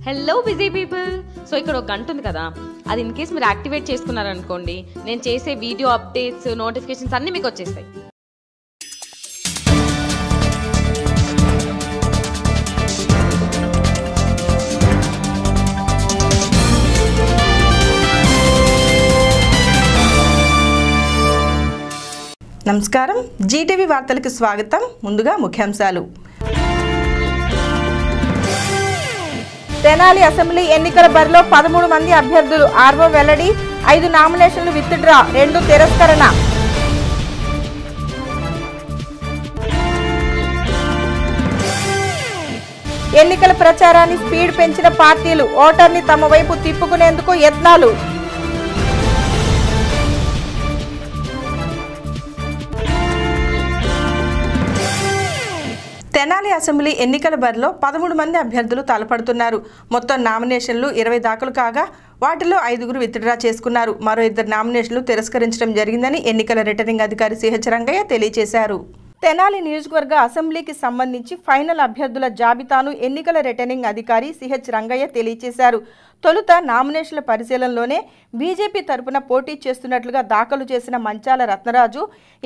Hello busy people. So ఇక్కడ ఒక గంట ఉంది కదా, అది ఇన్ కేస్ మీరు యాక్టివేట్ చేసుకున్నారనుకోండి, నేను చేసే వీడియో అప్డేట్స్ నోటిఫికేషన్స్ అన్నీ మీకు వచ్చేస్తాయి. నమస్కారం, జీటీవీ వార్తలకు స్వాగతం. ముందుగా ముఖ్యాంశాలు. తెనాలి అసెంబ్లీ ఎన్నికల బరిలో 13 మంది అభ్యర్థులు. ఆర్వో వెల్లడి. 5 నామినేషన్లు విత్డ్రా, 2 తిరస్కరణ. ఎన్నికల ప్రచారాన్ని స్పీడ్ పెంచిన పార్టీలు. ఓటర్ని తమ వైపు తిప్పుకునేందుకు యత్నాలు. తెనాలి అసెంబ్లీ ఎన్నికల బరిలో 13 మంది అభ్యర్థులు తలపడుతున్నారు. మొత్తం నామినేషన్లు 20 దాఖలు కాగా వాటిలో 5గురు విత్డ్రా చేసుకున్నారు. మరో 2 నామినేషన్లు తిరస్కరించడం జరిగిందని ఎన్నికల రిటర్నింగ్ అధికారి సిహెచ్ రంగయ్య తెలియజేశారు. తెనాలి నియోజకవర్గ అసెంబ్లీకి సంబంధించి ఫైనల్ అభ్యర్థుల జాబితాను ఎన్నికల రిటర్నింగ్ అధికారి సిహెచ్ రంగయ్య తెలియజేశారు. తొలుత నామినేషన్ల పరిశీలనలోనే బీజేపీ తరపున పోటీ చేస్తున్నట్లుగా దాఖలు చేసిన మంచాల రత్నరాజు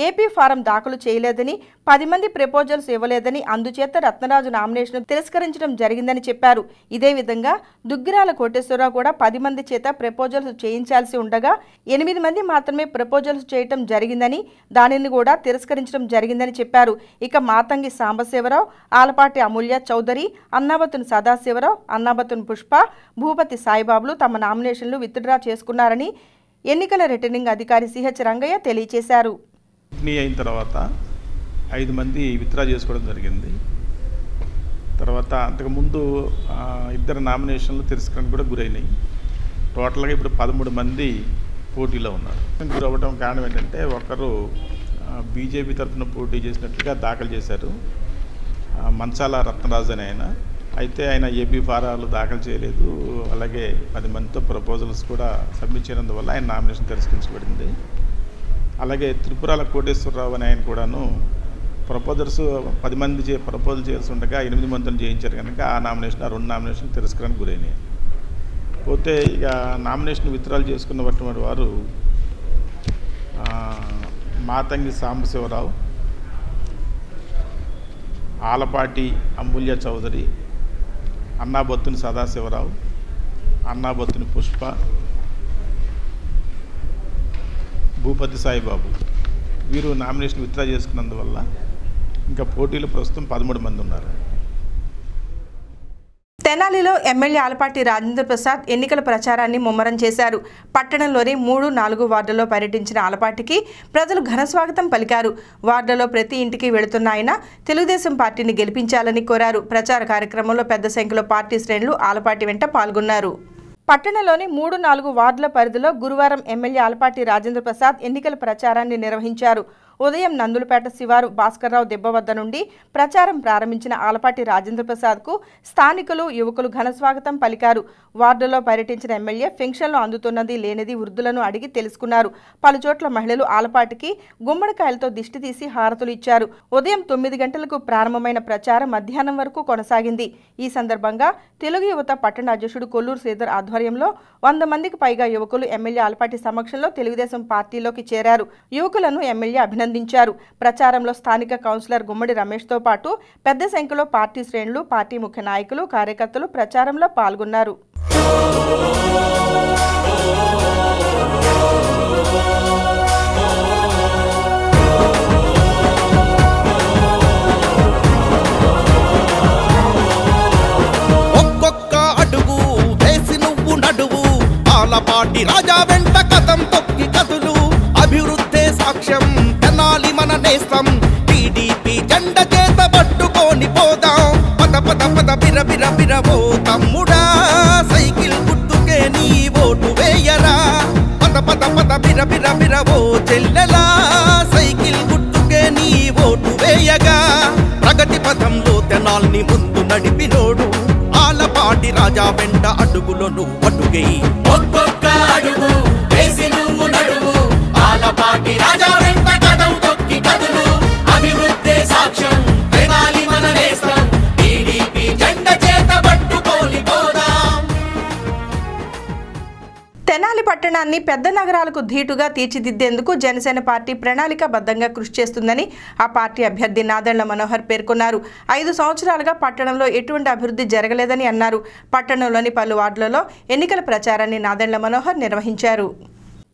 ఏపీ ఫారం దాఖలు చేయలేదని, 10 మంది ప్రపోజల్స్ ఇవ్వలేదని, అందుచేత రత్నరాజు నామినేషన్ తిరస్కరించడం జరిగిందని చెప్పారు. ఇదే విధంగా దుగ్గిరాల కోటేశ్వరరావు కూడా 10 మంది చేత ప్రపోజల్స్ చేయించాల్సి ఉండగా 8 మంది మాత్రమే ప్రపోజల్స్ చేయటం జరిగిందని, దానిని కూడా తిరస్కరించడం జరిగిందని చెప్పారు. ఇక మాతంగి సాంబశివరావు, ఆలపాటి అమూల్య చౌదరి, అన్నాబతుని సదాశివరావు, అన్నాబతుని పుష్ప, భూపతి సాయిబాబులు తమ నామినేషన్లు విత్డ్రా చేసుకున్నారని ఎన్నికల రిటర్నింగ్ అధికారి సిహెచ్ రంగయ్య తెలియజేశారు. అయిన తర్వాత 5 మంది విత్డ్రా చేసుకోవడం జరిగింది. తర్వాత అంతకుముందు 2 నామినేషన్లు తిరస్కరణ కూడా గురైనాయి. టోటల్గా ఇప్పుడు 13 మంది పోటీలో ఉన్నారు. గురవ్వడం కారణం ఏంటంటే, ఒకరు బీజేపీ తరఫున పోటీ చేసినట్లుగా దాఖలు చేశారు, మంచాల రత్నరాజు అని ఆయన. అయితే ఆయన ఏపీ ఫారాలు దాఖలు చేయలేదు, అలాగే 10 మందితో ప్రపోజల్స్ కూడా సబ్మిట్ చేయనందువల్ల ఆయన నామినేషన్ తిరస్కరించబడింది. అలాగే త్రిపురాల కోటేశ్వరరావు అని ఆయన కూడాను ప్రపోజల్స్ 10 మంది ప్రపోజల్ చేయాల్సి ఉండగా 8 మందిని చేయించారు కనుక ఆ 2 నామినేషన్ తిరస్కరణకు గురైనాయి. పోతే ఇక నామినేషన్ విత్డ్రాల్ చేసుకున్నటువంటి వారు మాతంగి సాంబశివరావు, ఆలపాటి అమూల్య చౌదరి, అన్నాబత్తుని సదాశివరావు, అన్నాబత్తుని పుష్ప, భూపతి సాయిబాబు వీరు నామినేషన్ విత్డ్రా చేసుకున్నందువల్ల ఇంకా పోటీలు ప్రస్తుతం 13 మంది ఉన్నారు. తెనాలిలో ఎమ్మెల్యే ఆలపాటి రాజేంద్ర ప్రసాద్ ఎన్నికల ప్రచారాన్ని ముమ్మరం చేశారు. పట్టణంలోని 3, 4 వార్డుల్లో పర్యటించిన ఆలపాటికి ప్రజలు ఘనస్వాగతం పలికారు. వార్డులో ప్రతి ఇంటికి వెళుతున్న ఆయన తెలుగుదేశం పార్టీని గెలిపించాలని కోరారు. ప్రచార కార్యక్రమంలో పెద్ద సంఖ్యలో పార్టీ శ్రేణులు ఆలపాటి వెంట పాల్గొన్నారు. పట్టణంలోని 3, 4 వార్డుల పరిధిలో గురువారం ఎమ్మెల్యే ఆలపాటి రాజేంద్ర ప్రసాద్ ఎన్నికల ప్రచారాన్ని నిర్వహించారు. ఉదయం నందులపేట శివారు భాస్కర్రావు దెబ్బ వద్ద నుండి ప్రచారం ప్రారంభించిన ఆలపాటి రాజేంద్ర ప్రసాద్కు స్థానికులు, యువకులు ఘనస్వాగతం పలికారు. వార్డులో పర్యటించిన ఎమ్మెల్యే పెన్షన్లు అందుతున్నది లేనిది వృద్ధులను అడిగి తెలుసుకున్నారు. పలుచోట్ల మహిళలు ఆలపాటికి గుమ్మడికాయలతో దిష్టి తీసి హారతులు ఇచ్చారు. ఉదయం 9 గంటలకు ప్రారంభమైన ప్రచారం మధ్యాహ్నం వరకు కొనసాగింది. ఈ సందర్భంగా తెలుగు యువత పట్టణ అధ్యక్షుడు కొల్లూరు శ్రీధర్ ఆధ్వర్యంలో 100 మందికి పైగా యువకులు ఎమ్మెల్యే ఆలపాటి సమక్షంలో తెలుగుదేశం పార్టీలోకి చేరారు. యువకులను ఎమ్మెల్యే అభినందించారు. ప్రచారంలో స్థానిక కౌన్సిలర్ గుమ్మడి రమేష్తో పాటు పెద్ద సంఖ్యలో పార్టీ శ్రేణులు, పార్టీ ముఖ్య నాయకులు, కార్యకర్తలు ప్రచారంలో పాల్గొన్నారు. ఆలపాటి రాజా వెంట కథం తొక్కి కదులు, అభివృద్ధి సాక్ష్యం తెనాలి మన నేస్తం, టీడీపీ జెండ చేత పట్టుకొని పోదాం, పద పద పద బిర బిర బిరవో తమ్ముడా, సైకిల్ గుర్తుకే నీ ఓటు వేయరా, పద పద పద బిర బిర బిరవో చెల్లెలా, సైకిల్ గుర్తుకే నీ ఓటు వేయగా, ప్రగతి పథంలో తెనాల్ని ముందు నడిపినోడు ఆలపాటి రాజా వెంట అడుగులో నువ్వు అడుగేయి, ఒక్కొక్క అడుగు వేసి నువ్వు నడువు, ఆలపాటి రాజా వెంట కదం తొక్కి కదులు, అభివృద్ధి సాక్ష్యం తెనాలి మన నేస్తం, టీడీపీ జెండ చేత పట్టుకోలి పోదాం. పట్టణాన్ని పెద్ద నగరాలకు ధీటుగా తీర్చిదిద్దేందుకు జనసేన పార్టీ ప్రణాళికాబద్ధంగా కృషి చేస్తుందని ఆ పార్టీ అభ్యర్థి నాదెండ్ల మనోహర్ పేర్కొన్నారు. 5 సంవత్సరాలుగా పట్టణంలో ఎటువంటి అభివృద్ధి జరగలేదని అన్నారు. పట్టణంలోని పలు వార్డులలో ఎన్నికల ప్రచారాన్ని నాదెండ్ల మనోహర్ నిర్వహించారు.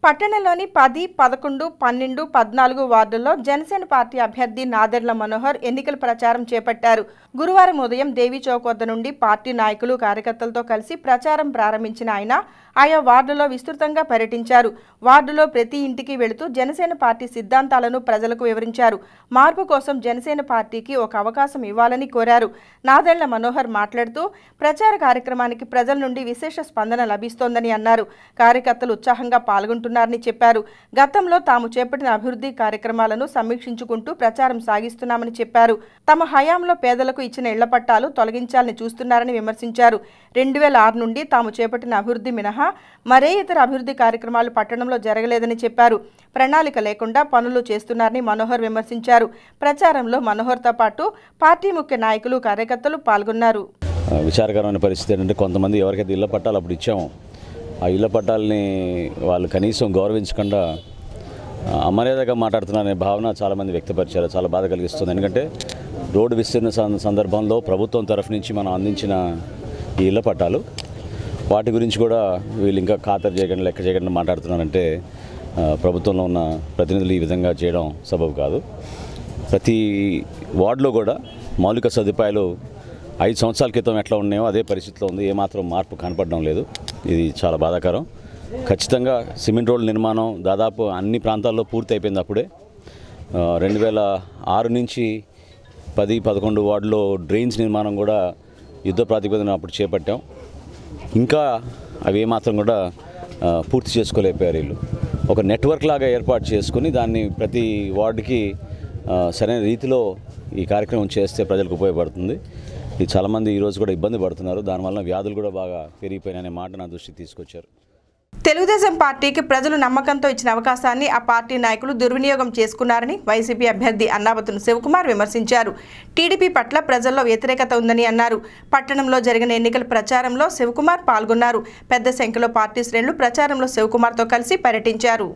పట్టణంలోని 10, 11, 12, 14 వార్డుల్లో జనసేన పార్టీ అభ్యర్థి నాదెండ్ల మనోహర్ ఎన్నికల ప్రచారం చేపట్టారు. గురువారం ఉదయం దేవి చౌక్ వద్ద నుండి పార్టీ నాయకులు కార్యకర్తలతో కలిసి ప్రచారం ప్రారంభించిన ఆయన ఆయా వార్డులో విస్తృతంగా పర్యటించారు. వార్డులో ప్రతి ఇంటికి వెళుతూ జనసేన పార్టీ సిద్ధాంతాలను ప్రజలకు వివరించారు. మార్పు కోసం జనసేన పార్టీకి ఒక అవకాశం ఇవ్వాలని కోరారు. నాదెండ్ల మనోహర్ మాట్లాడుతూ ప్రచార కార్యక్రమానికి ప్రజల నుండి విశేష స్పందన లభిస్తోందని అన్నారు. కార్యకర్తలు ఉత్సాహంగా పాల్గొంటున్నారని చెప్పారు. గతంలో తాము చేపట్టిన అభివృద్ధి కార్యక్రమాలను సమీక్షించుకుంటూ ప్రచారం సాగిస్తున్నామని చెప్పారు. తమ హయాంలో పేదలకు ఇచ్చిన ఇళ్ల పట్టాలు తొలగించాలని చూస్తున్నారని విమర్శించారు. 2006 నుండి తాము చేపట్టిన అభివృద్ధి మినహా మరే ఇతర అభివృద్ధి కార్యక్రమాలు పట్టణంలో జరగలేదని చెప్పారు. ప్రణాళిక లేకుండా పనులు చేస్తున్నారని మనోహర్ విమర్శించారు. ప్రచారంలో మనోహర్తో పాటు పార్టీ ముఖ్య నాయకులు కార్యకర్తలు పాల్గొన్నారు. విచారకరమైన పరిస్థితి ఏంటంటే కొంతమంది ఎవరికైతే ఇళ్ల పట్టాలు అప్పుడు ఇచ్చామో ఆ ఇళ్ల పట్టాలని వాళ్ళు కనీసం గౌరవించకుండా అమర్యాదగా మాట్లాడుతున్నారనే భావన చాలామంది వ్యక్తపరిచారు. చాలా బాధ కలిగిస్తుంది. ఎందుకంటే రోడ్డు విస్తీర్ణ సందర్భంలో ప్రభుత్వం తరఫు నుంచి మనం అందించిన ఈ ఇళ్ల పట్టాలు వాటి గురించి కూడా వీళ్ళు ఇంకా ఖాతరు చేయకుండా లెక్క చేయకుండా మాట్లాడుతున్నారంటే ప్రభుత్వంలో ఉన్న ప్రతినిధులు ఈ విధంగా చేయడం సబబు కాదు. ప్రతి వార్డులో కూడా మౌలిక సదుపాయాలు 5 సంవత్సరాల క్రితం ఎట్లా ఉన్నాయో అదే పరిస్థితిలో ఉంది. ఏమాత్రం మార్పు కనపడడం లేదు. ఇది చాలా బాధాకరం. ఖచ్చితంగా సిమెంట్ రోడ్ల నిర్మాణం దాదాపు అన్ని ప్రాంతాల్లో పూర్తి అయిపోయింది. అప్పుడే 2006 నుంచి 10, 11 వార్డులో డ్రైన్స్ నిర్మాణం కూడా యుద్ధ ప్రాతిపదికన అప్పుడు చేపట్టాం. ఇంకా అవి ఏమాత్రం కూడా పూర్తి చేసుకోలేకపోయారు. వీళ్ళు ఒక నెట్వర్క్ లాగా ఏర్పాటు చేసుకుని దాన్ని ప్రతి వార్డుకి సరైన రీతిలో ఈ కార్యక్రమం చేస్తే ప్రజలకు ఉపయోగపడుతుంది. ఇది చాలామంది ఈరోజు కూడా ఇబ్బంది పడుతున్నారు. దానివల్ల వ్యాధులు కూడా బాగా పెరిగిపోయిననే మాట నా దృష్టికి తీసుకొచ్చారు. తెలుగుదేశం పార్టీకి ప్రజలు నమ్మకంతో ఇచ్చిన అవకాశాన్ని ఆ పార్టీ నాయకులు దుర్వినియోగం చేసుకున్నారని వైసీపీ అభ్యర్థి అన్నాబతుని శివకుమార్ విమర్శించారు. టీడీపీ పట్ల ప్రజల్లో వ్యతిరేకత ఉందని అన్నారు. పట్టణంలో జరిగిన ఎన్నికల ప్రచారంలో శివకుమార్ పాల్గొన్నారు. పెద్ద సంఖ్యలో పార్టీ శ్రేణులు ప్రచారంలో శివకుమార్తో కలిసి పర్యటించారు.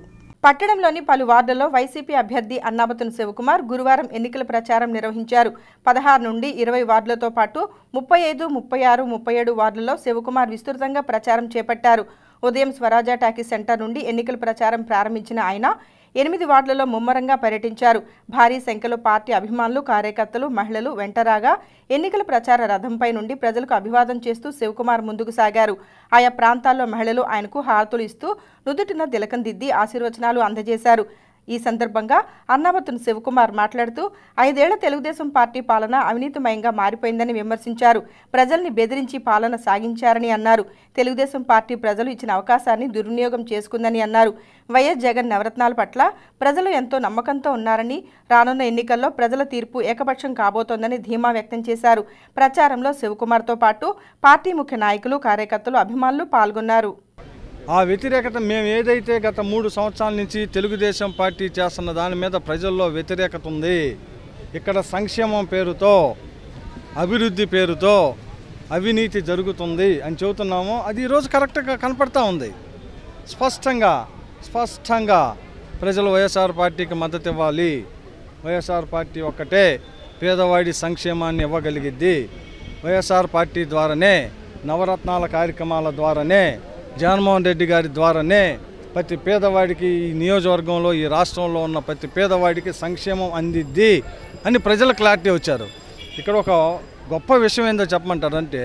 పట్టణంలోని పలు వార్డుల్లో వైసీపీ అభ్యర్థి అన్నాబతుని శివకుమార్ గురువారం ఎన్నికల ప్రచారం నిర్వహించారు. 16 నుండి 20 వార్డులతో పాటు 35, 36, 37 వార్డుల్లో శివకుమార్ విస్తృతంగా ప్రచారం చేపట్టారు. ఉదయం స్వరాజ టాకీస్ సెంటర్ నుండి ఎన్నికల ప్రచారం ప్రారంభించిన ఆయన 8 వార్డులలో ముమ్మరంగా పర్యటించారు. భారీ సంఖ్యలో పార్టీ అభిమానులు, కార్యకర్తలు, మహిళలు వెంటరాగా ఎన్నికల ప్రచార రథంపై నుండి ప్రజలకు అభివాదం చేస్తూ శివకుమార్ ముందుకు సాగారు. ఆయా ప్రాంతాల్లో మహిళలు ఆయనకు హారతులు ఇస్తూ నుదుటిన తిలకం దిద్ది ఆశీర్వచనాలు అందజేశారు. ఈ సందర్భంగా అన్నాబతుని శివకుమార్ మాట్లాడుతూ 5 ఏళ్ల తెలుగుదేశం పార్టీ పాలన అవినీతిమయంగా మారిపోయిందని విమర్శించారు. ప్రజల్ని బెదిరించి పాలన సాగించారని అన్నారు. తెలుగుదేశం పార్టీ ప్రజలు ఇచ్చిన అవకాశాన్ని దుర్వినియోగం చేసుకుందని అన్నారు. వైఎస్ జగన్ నవరత్నాల పట్ల ప్రజలు ఎంతో నమ్మకంతో ఉన్నారని, రానున్న ఎన్నికల్లో ప్రజల తీర్పు ఏకపక్షం కాబోతోందని ధీమా వ్యక్తం చేశారు. ప్రచారంలో శివకుమార్తో పాటు పార్టీ ముఖ్య నాయకులు, కార్యకర్తలు, అభిమానులు పాల్గొన్నారు. ఆ వ్యతిరేకత మేము ఏదైతే గత 3 సంవత్సరాల నుంచి తెలుగుదేశం పార్టీ చేస్తున్న దాని మీద ప్రజల్లో వ్యతిరేకత ఉంది. ఇక్కడ సంక్షేమం పేరుతో, అభివృద్ధి పేరుతో అవినీతి జరుగుతుంది అని చెబుతున్నాము. అది ఈరోజు కరెక్ట్గా కనపడతా ఉంది. స్పష్టంగా ప్రజలు వైఎస్ఆర్ పార్టీకి మద్దతు ఇవ్వాలి. వైఎస్ఆర్ పార్టీ ఒక్కటే పేదవాడి సంక్షేమాన్ని ఇవ్వగలిగిద్ది. వైఎస్ఆర్ పార్టీ ద్వారానే, నవరత్నాల కార్యక్రమాల ద్వారానే, జగన్మోహన్ రెడ్డి గారి ద్వారానే ప్రతి పేదవాడికి ఈ నియోజకవర్గంలో, ఈ రాష్ట్రంలో ఉన్న ప్రతి పేదవాడికి సంక్షేమం అందిద్ది అని ప్రజల క్లారిటీ వచ్చారు. ఇక్కడ ఒక గొప్ప విషయం ఏందో చెప్పమంటారంటే,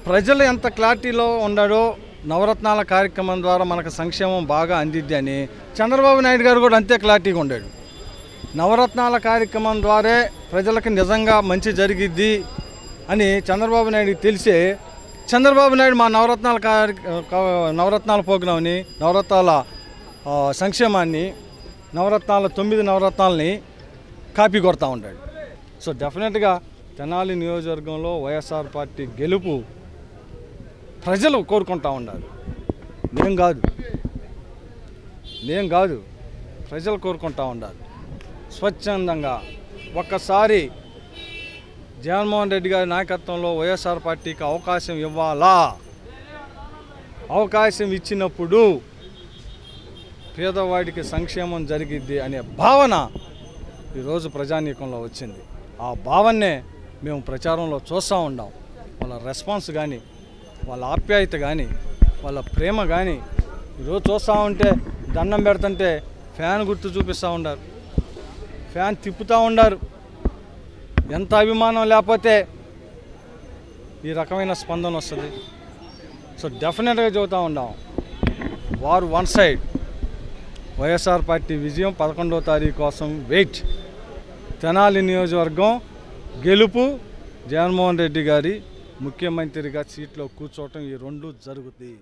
ప్రజలు ఎంత క్లారిటీలో ఉన్నాడో నవరత్నాల కార్యక్రమం ద్వారా మనకు సంక్షేమం బాగా అందిద్ది అని చంద్రబాబు నాయుడు గారు కూడా అంతే క్లారిటీగా ఉండాడు. నవరత్నాల కార్యక్రమం ద్వారా ప్రజలకు నిజంగా మంచి జరిగిద్ది అని చంద్రబాబు నాయుడికి తెలిసే చంద్రబాబు నాయుడు మా నవరత్నాల ప్రోగ్రాంని, నవరత్నాల సంక్షేమాన్ని, 9 నవరత్నాలని కాపీ కొడతా ఉంటాడు. సో డెఫినెట్గా తెనాలి నియోజకవర్గంలో వైఎస్ఆర్ పార్టీ గెలుపు ప్రజలు కోరుకుంటూ ఉన్నారు. నేను కాదు ప్రజలు కోరుకుంటూ ఉండాలి. స్వచ్ఛందంగా ఒక్కసారి జగన్మోహన్ రెడ్డి గారి నాయకత్వంలో వైఎస్ఆర్ పార్టీకి అవకాశం ఇవ్వాలా. అవకాశం ఇచ్చినప్పుడు పేదవాడికి సంక్షేమం జరిగిద్ది అనే భావన ఈరోజు ప్రజానీకంలో వచ్చింది. ఆ భావన్నే మేము ప్రచారంలో చూస్తూ ఉన్నాం. వాళ్ళ రెస్పాన్స్ కానీ, వాళ్ళ ఆప్యాయత కానీ, వాళ్ళ ప్రేమ కానీ ఈరోజు చూస్తూ ఉంటే దండం పెడుతుంటే ఫ్యాన్ గుర్తు చూపిస్తూ ఉండారు, ఫ్యాన్ తిప్పుతూ ఉండారు. ఎంత అభిమానం లేకపోతే ఈ రకమైన స్పందన వస్తుంది. సో డెఫినెట్గా చెబుతూ ఉన్నాం, వారు వన్ సైడ్. వైఎస్ఆర్ పార్టీ విజయం 11వ తారీఖు కోసం వెయిట్. తెనాలి నియోజకవర్గం గెలుపు, జగన్మోహన్ రెడ్డి గారి ముఖ్యమంత్రిగా సీట్లో కూర్చోవటం, ఈ రెండు జరుగుతుంది.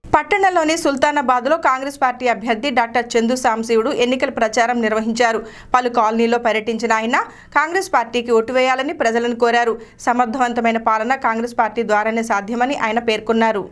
పట్టణంలోని సుల్తానాబాద్లో కాంగ్రెస్ పార్టీ అభ్యర్థి డాక్టర్ చందు సాంశివుడు ఎన్నికల ప్రచారం నిర్వహించారు. పలు కాలనీల్లో పర్యటించిన ఆయన కాంగ్రెస్ పార్టీకి ఓటు వేయాలని ప్రజలను కోరారు. సమర్థవంతమైన పాలన కాంగ్రెస్ పార్టీ ద్వారానే సాధ్యమని ఆయన పేర్కొన్నారు.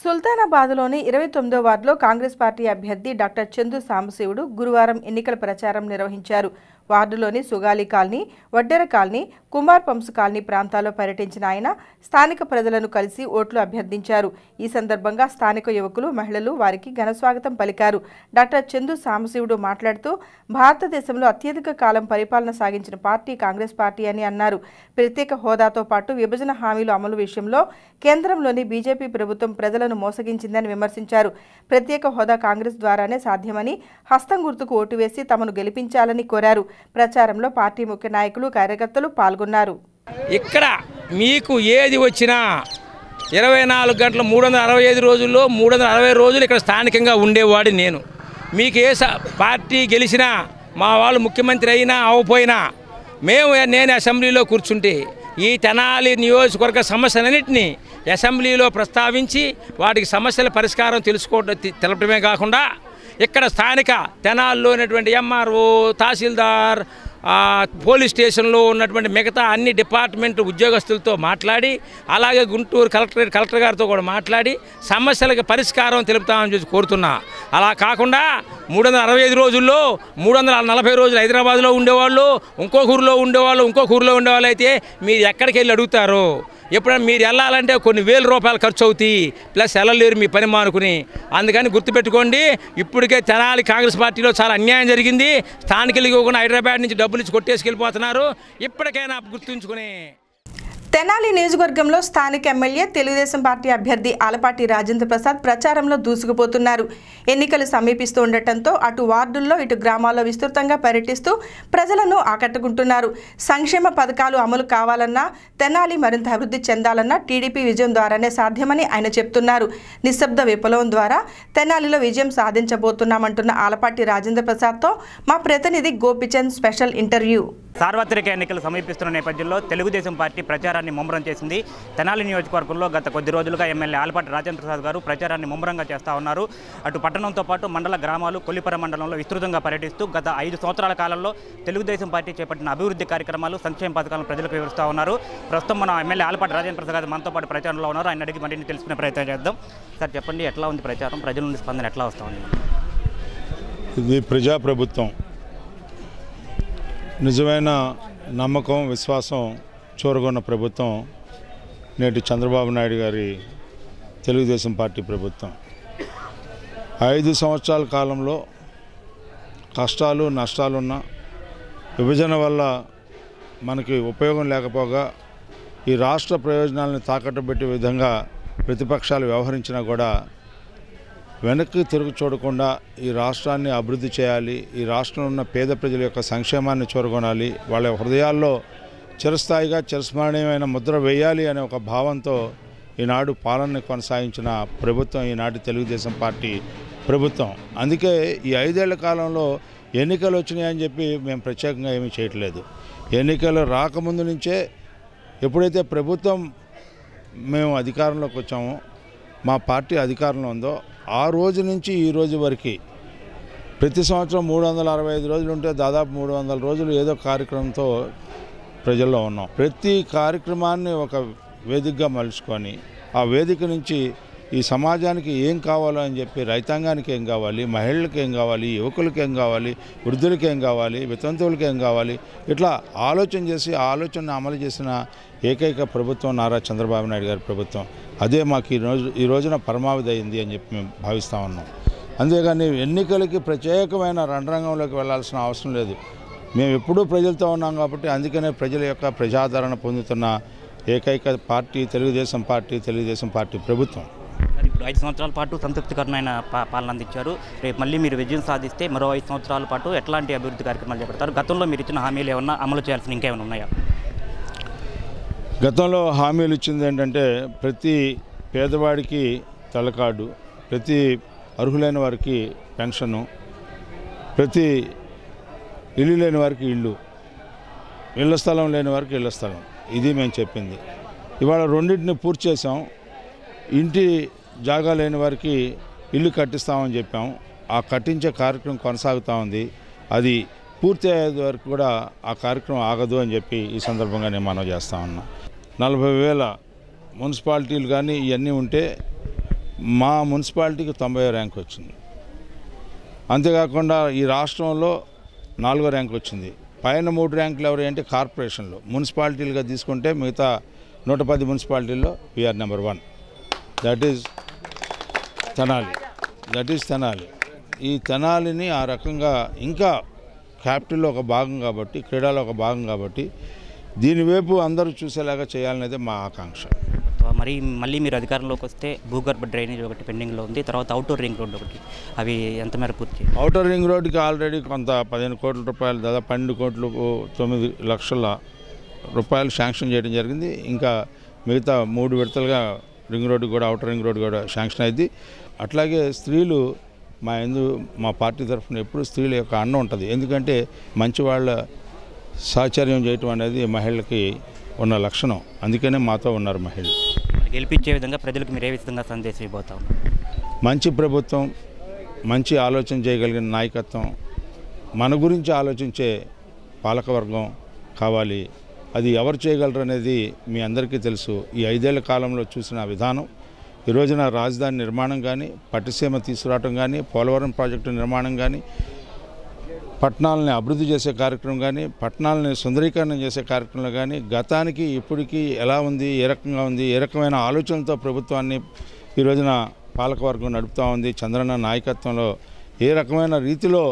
సుల్తానాబాద్లోని 29వ వార్డులో కాంగ్రెస్ పార్టీ అభ్యర్థి డాక్టర్ చందు సాంబశివుడు గురువారం ఎన్నికల ప్రచారం నిర్వహించారు. వార్డులోని సుగాలి కాలనీ, వడ్డెర కాలనీ, కుమార్ పంప్స్ కాలనీ ప్రాంతాల్లో పర్యటించిన ఆయన స్థానిక ప్రజలను కలిసి ఓట్లు అభ్యర్థించారు. ఈ సందర్భంగా స్థానిక యువకులు, మహిళలు వారికి ఘనస్వాగతం పలికారు. డాక్టర్ చందు సాంబశివుడు మాట్లాడుతూ భారతదేశంలో అత్యధిక కాలం పరిపాలన సాగించిన పార్టీ కాంగ్రెస్ పార్టీ అని అన్నారు. ప్రత్యేక హోదాతో పాటు విభజన హామీలు అమలు విషయంలో కేంద్రంలోని బీజేపీ ప్రభుత్వం ప్రజలను మోసగించిందని విమర్శించారు. ప్రత్యేక హోదా కాంగ్రెస్ ద్వారానే సాధ్యమని, హస్తం గుర్తుకు ఓటు వేసి తమను గెలిపించాలని కోరారు. ప్రచారంలో పార్టీ ముఖ్య నాయకులు, కార్యకర్తలు పాల్గొన్నారు. ఇక్కడ మీకు ఏది వచ్చినా 24 గంటలు 365 రోజుల్లో 360 రోజులు ఇక్కడ స్థానికంగా ఉండేవాడు నేను. మీకు ఏ పార్టీ గెలిచినా, మా వాళ్ళు ముఖ్యమంత్రి అయినా అవపోయినా, నేను అసెంబ్లీలో కూర్చుంటే ఈ తెనాలి నియోజకవర్గ సమస్యలన్నింటినీ అసెంబ్లీలో ప్రస్తావించి వాటికి సమస్యల పరిష్కారం తెలపడమే కాకుండా ఇక్కడ స్థానిక తెనాల్లో ఉన్నటువంటి ఎంఆర్ఓ, తహసీల్దార్, పోలీస్ స్టేషన్లో ఉన్నటువంటి మిగతా అన్ని డిపార్ట్మెంట్ ఉద్యోగస్తులతో మాట్లాడి, అలాగే గుంటూరు కలెక్టర్ గారితో కూడా మాట్లాడి సమస్యలకు పరిష్కారం తెలుపుతామని చెప్పి కోరుతున్నా. అలా కాకుండా 365 రోజుల్లో 340 రోజులు హైదరాబాద్లో ఉండేవాళ్ళు, ఇంకొక ఊరిలో ఉండేవాళ్ళు అయితే మీరు ఎక్కడికి వెళ్ళి అడుగుతారు? ఎప్పుడైనా మీరు వెళ్ళాలంటే కొన్ని వేల రూపాయలు ఖర్చు అవుతాయి, ప్లస్ వెళ్ళలేరు మీ పని మానుకుని. అందుకని గుర్తుపెట్టుకోండి, ఇప్పటికే తెనాలి కాంగ్రెస్ పార్టీలో చాలా అన్యాయం జరిగింది. స్థానికులకి ఇవ్వకుండా హైదరాబాద్ నుంచి డబ్బులు ఇచ్చి కొట్టేసుకెళ్ళిపోతున్నారు. ఇప్పటికైనా గుర్తుంచుకుని. తెనాలి నియోజకవర్గంలో స్థానిక ఎమ్మెల్యే తెలుగుదేశం పార్టీ అభ్యర్థి ఆలపాటి రాజేంద్ర ప్రసాద్ ప్రచారంలో దూసుకుపోతున్నారు. ఎన్నికలు సమీపిస్తూ ఉండటంతో అటు వార్డుల్లో ఇటు గ్రామాల్లో విస్తృతంగా పర్యటిస్తూ ప్రజలను ఆకట్టుకుంటున్నారు. సంక్షేమ పథకాలు అమలు కావాలన్నా, తెనాలి మరింత అభివృద్ధి చెందాలన్నా టీడీపీ విజయం ద్వారానే సాధ్యమని ఆయన చెప్తున్నారు. నిశ్శబ్ద విప్లవం ద్వారా తెనాలిలో విజయం సాధించబోతున్నామంటున్న ఆలపాటి రాజేంద్ర ప్రసాద్తో మా ప్రతినిధి గోపిచంద్ స్పెషల్ ఇంటర్వ్యూ. సార్వత్రిక ఎన్నికలు సమీపిస్తున్న నేపథ్యంలో తెలుగుదేశం పార్టీ ప్రచారాన్ని ముమ్మరం చేసింది. తెనాలి నియోజకవర్గంలో గత కొద్ది రోజులుగా ఎమ్మెల్యే ఆలపాటి రాజేంద్ర ప్రసాద్ గారు ప్రచారాన్ని ముమ్మరంగా చేస్తూ ఉన్నారు. అటు పట్టణంతో పాటు మండల గ్రామాలు, కొల్లిపర మండలంలో విస్తృతంగా పర్యటిస్తూ గత 5 సంవత్సరాల కాలంలో తెలుగుదేశం పార్టీ చేపట్టిన అభివృద్ధి కార్యక్రమాలు, సంక్షేమ పథకాలను ప్రజలకు వివరిస్తూ ఉన్నారు. ప్రస్తుతం మన ఎమ్మెల్యే ఆలపాటి రాజేంద్ర ప్రసాద్ గారు మనతో పాటు ప్రచారంలో ఉన్నారు. ఆయన అడిగి మరిన్ని తెలుసుకునే ప్రయత్నం చేద్దాం. సార్ చెప్పండి, ఎట్లా ఉంది ప్రచారం? ప్రజల నుండి స్పందన ఎట్లా వస్తూ ఉంది? ఇది ప్రజాప్రభుత్వం. నిజమైన నమ్మకం, విశ్వాసం చూరగొన్న ప్రభుత్వం నేటి చంద్రబాబు నాయుడు గారి తెలుగుదేశం పార్టీ ప్రభుత్వం. 5 సంవత్సరాల కాలంలో కష్టాలు, నష్టాలున్న, విభజన వల్ల మనకి ఉపయోగం లేకపోగా ఈ రాష్ట్ర ప్రయోజనాలను తాకట్టు పెట్టే విధంగా ప్రతిపక్షాలు వ్యవహరించినా కూడా వెనక్కి తిరుగు చూడకుండా ఈ రాష్ట్రాన్ని అభివృద్ధి చేయాలి, ఈ రాష్ట్రంలో ఉన్న పేద ప్రజల యొక్క సంక్షేమాన్ని చూరగొనాలి, వాళ్ళ హృదయాల్లో చిరస్థాయిగా చిరస్మరణీయమైన ముద్ర వేయాలి అనే ఒక భావంతో ఈనాడు పాలనని కొనసాగించిన ప్రభుత్వం ఈనాటి తెలుగుదేశం పార్టీ ప్రభుత్వం. అందుకే ఈ 5 ఏళ్ల కాలంలో ఎన్నికలు వచ్చినాయని చెప్పి మేము ప్రత్యేకంగా ఏమీ చేయట్లేదు. ఎన్నికలు రాకముందు నుంచే ఎప్పుడైతే ప్రభుత్వం మేము అధికారంలోకి వచ్చామో, మా పార్టీ అధికారంలో ఉందో, ఆ రోజు నుంచి ఈ రోజు వరకు ప్రతి సంవత్సరం 365 రోజులు ఉంటే దాదాపు 300 రోజులు ఏదో కార్యక్రమంతో ప్రజల్లో ఉన్నాం. ప్రతి కార్యక్రమాన్ని ఒక వేదికగా మలుచుకొని ఆ వేదిక నుంచి ఈ సమాజానికి ఏం కావాలో అని చెప్పి, రైతాంగానికి ఏం కావాలి, మహిళలకు ఏం కావాలి, యువకులకి ఏం కావాలి, వృద్ధులకి ఏం కావాలి, వితంతువులకి ఏం కావాలి, ఇట్లా ఆలోచన చేసి ఆ ఆలోచనను అమలు చేసిన ఏకైక ప్రభుత్వం నారా చంద్రబాబు నాయుడు గారి ప్రభుత్వం. అదే మాకు ఈ రోజున పరమావధి అయింది అని చెప్పి మేము భావిస్తూ ఉన్నాం. అంతేగాని ఎన్నికలకి ప్రత్యేకమైన రణరంగంలోకి వెళ్ళాల్సిన అవసరం లేదు. మేము ఎప్పుడూ ప్రజలతో ఉన్నాం కాబట్టి అందుకనే ప్రజల యొక్క ప్రజాదరణ పొందుతున్న ఏకైక పార్టీ తెలుగుదేశం పార్టీ ప్రభుత్వం. ఇప్పుడు 5 సంవత్సరాల పాటు సంతృప్తికరమైన పాలన అందించారు. రేపు మళ్ళీ మీరు విజయం సాధిస్తే మరో 5 సంవత్సరాల పాటు ఎట్లాంటి అభివృద్ధి కార్యక్రమాలు చేపడతారు? గతంలో మీరు ఇచ్చిన హామీలు ఏమన్నా అమలు చేయాల్సిన ఇంకేమైనా ఉన్నాయా? గతంలో హామీలు ఇచ్చింది ఏంటంటే ప్రతి పేదవాడికి తలకాడు, ప్రతి అర్హులైన వారికి పెన్షను, ప్రతి ఇల్లు లేని వారికి ఇళ్ళ స్థలం లేని వారికి ఇళ్ళ స్థలం. ఇది మేము చెప్పింది. ఇవాళ రెండింటిని పూర్తి చేసాం. ఇంటి జాగా లేని వారికి ఇల్లు కట్టిస్తామని చెప్పాం. ఆ కట్టించే కార్యక్రమం కొనసాగుతూ ఉంది. అది పూర్తి అయ్యేది వరకు కూడా ఆ కార్యక్రమం ఆగదు అని చెప్పి ఈ సందర్భంగా నేను మనవి చేస్తా ఉన్నా. 40,000 మున్సిపాలిటీలు కానీ ఇవన్నీ ఉంటే మా మున్సిపాలిటీకి 90వ ర్యాంక్ వచ్చింది. అంతేకాకుండా ఈ రాష్ట్రంలో 4వ ర్యాంక్ వచ్చింది. పైన 3 ర్యాంకులు ఎవరు అంటే కార్పొరేషన్లో. మున్సిపాలిటీలుగా తీసుకుంటే మిగతా 110 మున్సిపాలిటీల్లో వీఆర్ నెంబర్ 1. That is Tenali. ఈ తెనాలిని ఆ రకంగా ఇంకా క్యాపిటల్లో ఒక భాగం కాబట్టి, క్రీడలో ఒక భాగం కాబట్టి దీని వైపు అందరూ చూసేలాగా చేయాలనేది మా ఆకాంక్ష. మరి మళ్ళీ మీరు అధికారంలోకి వస్తే భూగర్భ డ్రైనేజ్ ఒకటి పెండింగ్లో ఉంది, తర్వాత అవుటర్ రింగ్ రోడ్డు ఒకటి, అవి ఎంత మేర పూర్తి? అవుటర్ రింగ్ రోడ్డుకి ఆల్రెడీ కొంత 15 కోట్ల రూపాయలు, దాదాపు 12 కోట్లు 9 లక్షల రూపాయలు శాంక్షన్ చేయడం జరిగింది. ఇంకా మిగతా 3 విడతలుగా రింగ్ రోడ్డు కూడా, అవుటర్ రింగ్ రోడ్డు కూడా శాంక్షన్ అయింది. అట్లాగే స్త్రీలు మా పార్టీ తరఫున ఎప్పుడు స్త్రీల యొక్క అండ ఉంటుంది. ఎందుకంటే మంచి వాళ్ళ సాహచర్యం చేయటం అనేది మహిళలకి ఉన్న లక్షణం. అందుకనే మాతో ఉన్నారు మహిళలు. గెలిపించే విధంగా ప్రజలకు మీరు ఏ విధంగా సందేశం ఇవ్వబోతాం? మంచి ప్రభుత్వం, మంచి ఆలోచన చేయగలిగిన నాయకత్వం, మన గురించి ఆలోచించే పాలకవర్గం కావాలి. అది ఎవరు చేయగలరు అనేది మీ అందరికీ తెలుసు. ఈ 5 ఏళ్ల కాలంలో చూసిన విధానం, ఈ రోజున రాజధాని నిర్మాణం కానీ, పట్టిసీమ తీసుకురావటం కానీ, పోలవరం ప్రాజెక్టు నిర్మాణం కానీ, పట్టణాలని అభివృద్ధి చేసే కార్యక్రమం కానీ, పట్టణాలని సుందరీకరణ చేసే కార్యక్రమంలో కానీ, గతానికి ఇప్పటికీ ఎలా ఉంది, ఏ రకంగా ఉంది, ఏ రకమైన ఆలోచనలతో ప్రభుత్వాన్ని ఈ రోజున పాలకవర్గం నడుపుతూ ఉంది, చంద్రన్న నాయకత్వంలో ఏ రకమైన రీతిలో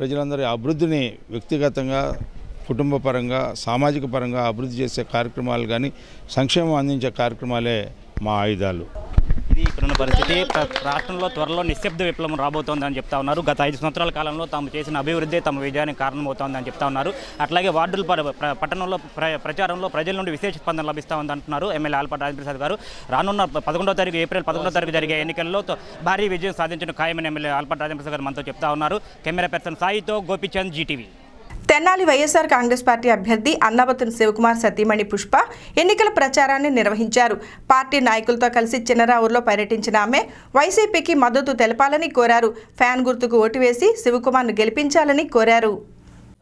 ప్రజలందరి అభివృద్ధిని వ్యక్తిగతంగా, కుటుంబ పరంగా, సామాజిక పరంగా అభివృద్ధి చేసే కార్యక్రమాలు కానీ, సంక్షేమం అందించే కార్యక్రమాలే మా ఆయుధాలు. ఇది ఇక్కడున్న పరిస్థితి. రాష్ట్రంలో త్వరలో నిశ్శబ్ద విప్లవం రాబోతోందని చెప్తా ఉన్నారు. గత 5 సంవత్సరాల కాలంలో తాము చేసిన అభివృద్ధి తమ విజయానికి కారణమవుతోందని చెప్తా ఉన్నారు. అట్లాగే వార్డుల పట్టణంలో ప్రచారంలో ప్రజల నుండి విశేష స్పందన లభిస్తూ ఉందంటున్నారు ఎమ్మెల్యే ఆలపాటి రాజేంద్రప్రసాద్ గారు. రానున్న ఏప్రిల్ 11వ తారీఖు జరిగే ఎన్నికల్లో భారీ విజయం సాధించిన ఖాయమని ఎమ్మెల్యే ఆలపాటి రాజేంద్రప్రసాద్ గారు మనతో చెప్తా ఉన్నారు. కెమెరా పర్సన్ సాయితో Gopichand, Zee TV. Tenali YSR Congress party అభ్యర్థి అన్నాబత్తుని శివకుమార్ సతీమణి పుష్ప ఎన్నికల ప్రచారాన్ని నిర్వహించారు. పార్టీ నాయకులతో కలిసి చిన్నరావూరులో పర్యటించిన ఆమె వైసీపీకి మద్దతు తెలపాలని కోరారు. ఫ్యాన్ గుర్తుకు ఓటు వేసి శివకుమార్ను గెలిపించాలని కోరారు.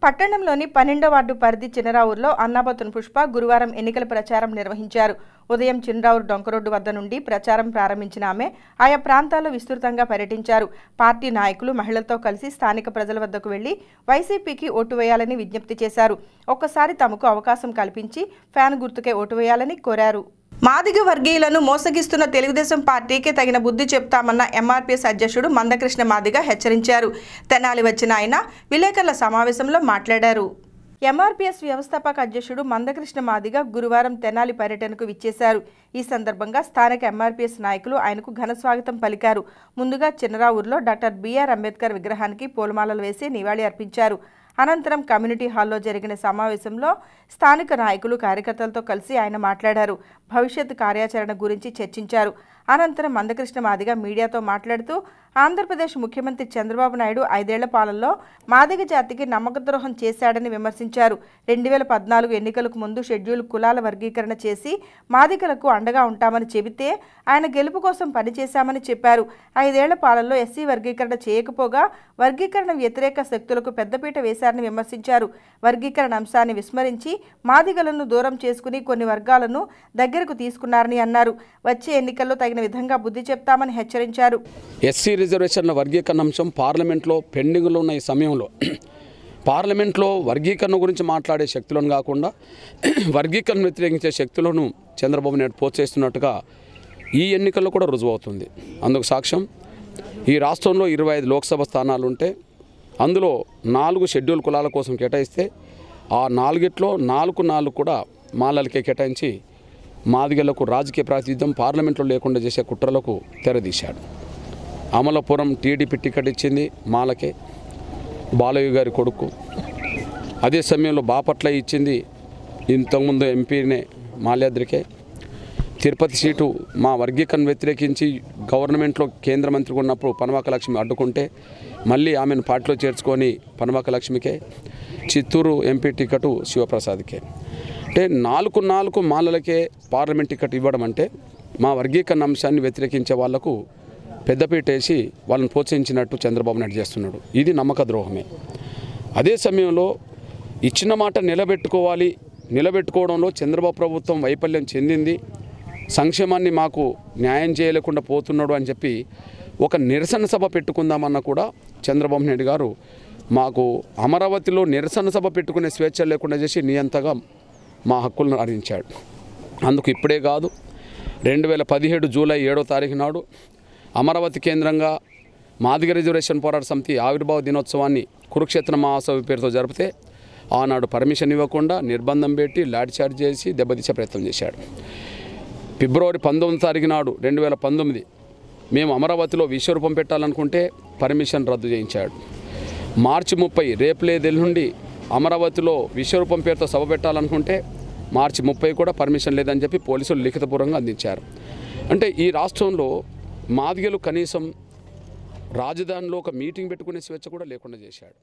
పట్టణంలోని 12వ వార్డు పరిధి చిన్నరావూరులో అన్నాబత్తుని పుష్ప గురువారం ఎన్నికల ప్రచారం నిర్వహించారు. ఉదయం చిన్నరావూరు డొంకరోడ్డు వద్ద నుండి ప్రచారం ప్రారంభించిన ఆమె ఆయా ప్రాంతాల్లో విస్తృతంగా పర్యటించారు. పార్టీ నాయకులు మహిళలతో కలిసి స్థానిక ప్రజల వద్దకు వెళ్లి వైసీపీకి ఓటు వేయాలని విజ్ఞప్తి చేశారు. ఒక్కసారి తమకు అవకాశం కల్పించి ఫ్యాన్ గుర్తుకే ఓటు వేయాలని కోరారు. మాదిగ వర్గీయులను మోసగిస్తున్న తెలుగుదేశం పార్టీకి తగిన బుద్ధి చెప్తామన్న ఎంఆర్పీఎస్ అధ్యక్షుడు మందకృష్ణ మాదిగ హెచ్చరించారు. తెనాలి వచ్చిన ఆయన విలేకరుల సమావేశంలో మాట్లాడారు. ఎంఆర్పీఎస్ వ్యవస్థాపక అధ్యక్షుడు మందకృష్ణ మాదిగ గురువారం తెనాలి పర్యటనకు విచ్చేశారు. ఈ సందర్భంగా స్థానిక ఎంఆర్పీఎస్ నాయకులు ఆయనకు ఘన స్వాగతం పలికారు. ముందుగా చిన్నరావూరులో డాక్టర్ బిఆర్ అంబేద్కర్ విగ్రహానికి పూలమాలలు వేసి నివాళి అర్పించారు. అనంతరం కమ్యూనిటీ హాల్లో జరిగిన సమావేశంలో స్థానిక నాయకులు, కార్యకర్తలతో కలిసి ఆయన మాట్లాడారు. భవిష్యత్ కార్యాచరణ గురించి చర్చించారు. అనంతరం మందకృష్ణ మాదిగ మీడియాతో మాట్లాడుతూ ఆంధ్రప్రదేశ్ ముఖ్యమంత్రి చంద్రబాబు నాయుడు 5 ఏళ్ల పాలనలో మాదిగ జాతికి నమ్మకద్రోహం చేశాడని విమర్శించారు. 2014 ఎన్నికలకు ముందు షెడ్యూల్ కులాల వర్గీకరణ చేసి మాదిగలకు అండగా ఉంటామని చెబితే ఆయన గెలుపు కోసం పనిచేశామని చెప్పారు. 5 ఏళ్ల పాలనలో ఎస్సీ వర్గీకరణ చేయకపోగా వర్గీకరణ వ్యతిరేక శక్తులకు పెద్దపీట వేశారని విమర్శించారు. వర్గీకరణ అంశాన్ని విస్మరించి మాదిగలను దూరం చేసుకుని కొన్ని వర్గాలను దగ్గరకు తీసుకున్నారని అన్నారు. వచ్చే ఎన్నికల్లో తగిన విధంగా బుద్ధి చెప్తామని హెచ్చరించారు. ఎస్సీ రిజర్వేషన్ల వర్గీకరణ అంశం పార్లమెంట్లో పెండింగ్లో ఉన్న ఈ సమయంలో పార్లమెంట్లో వర్గీకరణ గురించి మాట్లాడే శక్తులను కాకుండా వర్గీకరణ వ్యతిరేకించే శక్తులను చంద్రబాబు నాయుడు ప్రోత్సహిస్తున్నట్టుగా ఈ ఎన్నికల్లో కూడా రుజువు అవుతుంది. అందుకు సాక్ష్యం ఈ రాష్ట్రంలో 25 లోక్సభ స్థానాలు ఉంటే అందులో 4 షెడ్యూల్ కులాల కోసం కేటాయిస్తే ఆ 4గిట్లో 4 కూడా మాలలకే కేటాయించి మాదిగలకు రాజకీయ ప్రాతినిధ్యం పార్లమెంట్లో లేకుండా చేసే కుట్రలకు తెరదీశాడు. అమలాపురం టీడీపీ టికెట్ ఇచ్చింది మాలకే, బాలయ్య గారి కొడుకు. అదే సమయంలో బాపట్ల ఇచ్చింది ఇంతకుముందు ఎంపీనే మాల్యాద్రికే. తిరుపతి సీటు మా వర్గీకరణ వ్యతిరేకించి గవర్నమెంట్లో కేంద్ర మంత్రిగా ఉన్నప్పుడు పనవాక లక్ష్మి అడ్డుకుంటే మళ్ళీ ఆమెను పార్టీలో చేర్చుకొని పనవాక లక్ష్మికే. చిత్తూరు ఎంపీ టికెట్ శివప్రసాద్కే. అంటే 4 మాలలకే పార్లమెంట్ టికెట్ ఇవ్వడం అంటే మా వర్గీకరణ అంశాన్ని వ్యతిరేకించే వాళ్లకు పెద్దపీట వేసి వాళ్ళని ప్రోత్సహించినట్టు చంద్రబాబు నాయుడు చేస్తున్నాడు. ఇది నమ్మక ద్రోహమే. అదే సమయంలో ఇచ్చిన మాట నిలబెట్టుకోవడంలో చంద్రబాబు ప్రభుత్వం వైఫల్యం చెందింది, సంక్షేమాన్ని మాకు న్యాయం చేయలేకుండా పోతున్నాడు అని చెప్పి ఒక నిరసన సభ పెట్టుకుందామన్నా కూడా చంద్రబాబు నాయుడు గారు మాకు అమరావతిలో నిరసన సభ పెట్టుకునే స్వేచ్ఛ లేకుండా చేసి నియంతగా మా హక్కులను హరించాడు. అందుకు ఇప్పుడే కాదు, 2017 జూలై 7వ తారీఖు నాడు అమరావతి కేంద్రంగా మాదిగ రిజర్వేషన్ పోరాట సమితి ఆవిర్భావ దినోత్సవాన్ని కురుక్షేత్ర మహాసభ పేరుతో జరిపితే ఆనాడు పర్మిషన్ ఇవ్వకుండా నిర్బంధం పెట్టి లాఠీచార్జ్ చేసి దెబ్బతీసే ప్రయత్నం చేశాడు. ఫిబ్రవరి 19వ తారీఖు నాడు 2019 మేము అమరావతిలో విశ్వరూపం పెట్టాలనుకుంటే పర్మిషన్ రద్దు చేయించాడు. మార్చి 30 రేపు లేదు ఎల్లుండి అమరావతిలో విశ్వరూపం పేరుతో సభ పెట్టాలనుకుంటే మార్చి 30 కూడా పర్మిషన్ లేదని చెప్పి పోలీసులు లిఖితపూర్వకంగా అందించారు. అంటే ఈ రాష్ట్రంలో మాదిగలు కనీసం రాజధానిలో ఒక మీటింగ్ పెట్టుకునే స్వేచ్ఛ కూడా లేకుండా చేశాడు.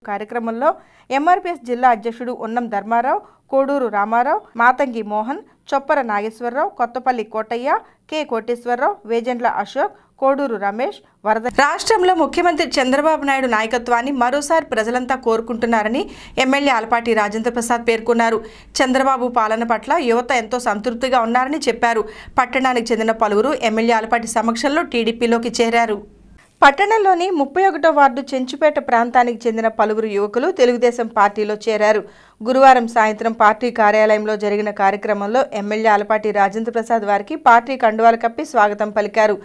కార్యక్రమంలో ఎంఆర్పీఎస్ జిల్లా అధ్యక్షుడు ఉన్నం ధర్మారావు, కోడూరు రామారావు, మాతంగి మోహన్, చొప్పర నాగేశ్వరరావు, కొత్తపల్లి కోటయ్య, కె కోటేశ్వరరావు, వేజెండ్ల అశోక్, కోడూరు రమేష్, వరద. రాష్ట్రంలో ముఖ్యమంత్రి చంద్రబాబు నాయుడు నాయకత్వాన్ని మరోసారి ప్రజలంతా కోరుకుంటున్నారని ఎమ్మెల్యే ఆలపాటి రాజేంద్ర ప్రసాద్ పేర్కొన్నారు. చంద్రబాబు పాలన పట్ల యువత ఎంతో సంతృప్తిగా ఉన్నారని చెప్పారు. పట్టణానికి చెందిన పలువురు ఎమ్మెల్యే ఆలపాటి సమక్షంలో టీడీపీలోకి చేరారు. పట్టణంలోని 31వ వార్డు చెంచుపేట ప్రాంతానికి చెందిన పలువురు యువకులు తెలుగుదేశం పార్టీలో చేరారు. గురువారం సాయంత్రం పార్టీ కార్యాలయంలో జరిగిన కార్యక్రమంలో ఎమ్మెల్యే ఆలపాటి రాజేంద్ర ప్రసాద్ వారికి పార్టీ కండువాలు కప్పి స్వాగతం పలికారు.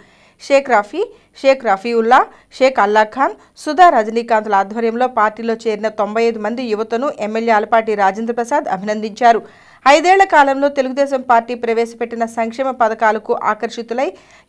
షేక్ రఫీ, షేక్ రఫీవుల్లా, షేక్ అల్లాఖాన్, సుధా రజనీకాంత్ల ఆధ్వర్యంలో పార్టీలో చేరిన 95 మంది యువతను ఎమ్మెల్యే ఆలపాటి రాజేంద్ర ప్రసాద్ అభినందించారు. 5 ఏళ్ల కాలంలో తెలుగుదేశం పార్టీ ప్రవేశపెట్టిన సంక్షేమ పథకాలకు ఆకర్షితులై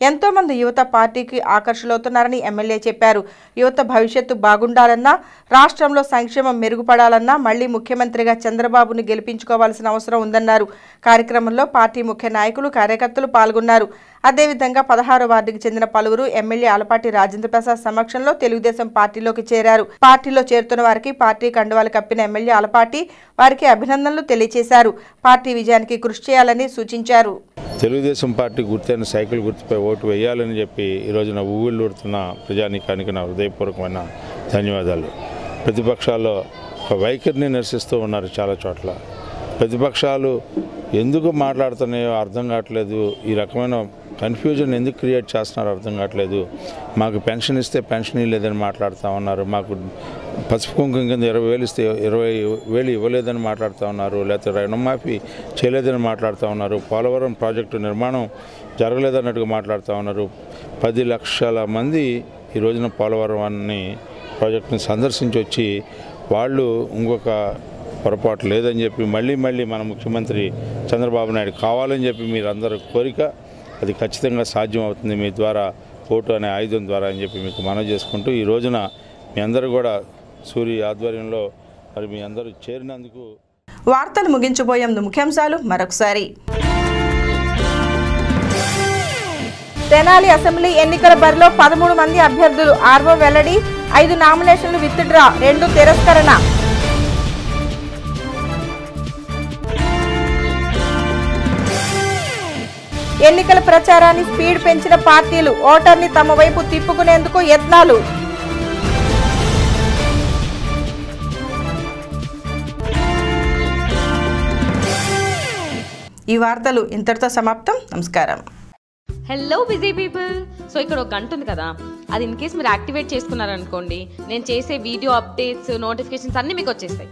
ఎంతోమంది యువత పార్టీకి ఆకర్షితులవుతున్నారని ఎమ్మెల్యే చెప్పారు. యువత భవిష్యత్తు బాగుండాలన్నా, రాష్ట్రంలో సంక్షేమం మెరుగుపడాలన్నా మళ్లీ ముఖ్యమంత్రిగా చంద్రబాబును గెలిపించుకోవాల్సిన అవసరం ఉందన్నారు. కార్యక్రమంలో పార్టీ ముఖ్య నాయకులు, కార్యకర్తలు పాల్గొన్నారు. అదేవిధంగా 16వ వార్డుకి చెందిన పలువురు ఎమ్మెల్యే ఆలపాటి రాజేంద్ర ప్రసాద్ సమక్షంలో తెలుగుదేశం పార్టీలోకి చేరారు. పార్టీలో చేరుతున్న వారికి పార్టీ కండువాలు కప్పిన ఎమ్మెల్యే ఆలపాటి వారికి అభినందనలు తెలియజేశారు. పార్టీ విజయానికి కృషి చేయాలని సూచించారు. తెలుగుదేశం పార్టీ గుర్తైన సైకిల్ గుర్తుపై ఓటు వేయాలని చెప్పి ఈరోజున ఊళ్ళూరుతున్న ప్రజానీకానికి నా హృదయపూర్వకమైన ధన్యవాదాలు. ప్రతిపక్షాల్లో ఒక వైఖరిని నిరసిస్తూ ఉన్నారు. చాలా చోట్ల ప్రతిపక్షాలు ఎందుకు మాట్లాడుతున్నాయో అర్థం కావట్లేదు. ఈ రకమైన కన్ఫ్యూజన్ ఎందుకు క్రియేట్ చేస్తున్నారో అర్థం కావట్లేదు. మాకు పెన్షన్ ఇస్తే పెన్షన్ లేదని మాట్లాడుతూ ఉన్నారు. మాకు పసుపు కుంకుమ కింద 20,000 ఇస్తే 20,000 ఇవ్వలేదని మాట్లాడుతూ ఉన్నారు. లేకపోతే రుణమాఫీ చేయలేదని మాట్లాడుతూ ఉన్నారు. పోలవరం ప్రాజెక్టు నిర్మాణం జరగలేదన్నట్టుగా మాట్లాడుతూ ఉన్నారు. 10 లక్షల మంది ఈ రోజున పోలవరం ప్రాజెక్టుని సందర్శించి వచ్చి వాళ్ళు ఇంకొక పొరపాటు లేదని చెప్పి మళ్ళీ మన ముఖ్యమంత్రి చంద్రబాబు నాయుడు కావాలని చెప్పి మీరందరూ కోరిక, అది ఖచ్చితంగా సాధ్యం అవుతుంది మీ ద్వారా, ఓటు అనే ఆయుధం ద్వారా అని చెప్పి మీకు మనవి చేసుకుంటూ ఈ రోజున మీ అందరూ కూడా సూర్య ఆధ్వర్యంలో మరి మీ అందరూ చేరినందుకు. వార్తలు ముగించబోయే ముందు ముఖ్యాంశాలు మరొకసారి. తెనాలి అసెంబ్లీ ఎన్నికల బరిలో 13 మంది అభ్యర్థులు, ఆర్వో వెల్లడి. 5 నామినేషన్లు విత్డ్రా, 2 తిరస్కరణ. ఎన్నికల ప్రచారాన్ని స్పీడ్ పెంచిన పార్టీలు, ఓటర్ని తమ వైపు తిప్పుకునేందుకు యత్నాలు. ఈ వార్తలు ఇంతటితో సమాప్తం. నమస్కారం. Hello busy people. సో ఇక్కడ ఒక గంట ఉంది కదా, అది ఇన్ కేస్ మీరు యాక్టివేట్ చేసుకున్నారనుకోండి, నేను చేసే వీడియో అప్డేట్స్, నోటిఫికేషన్స్ అన్నీ మీకు వచ్చేస్తాయి.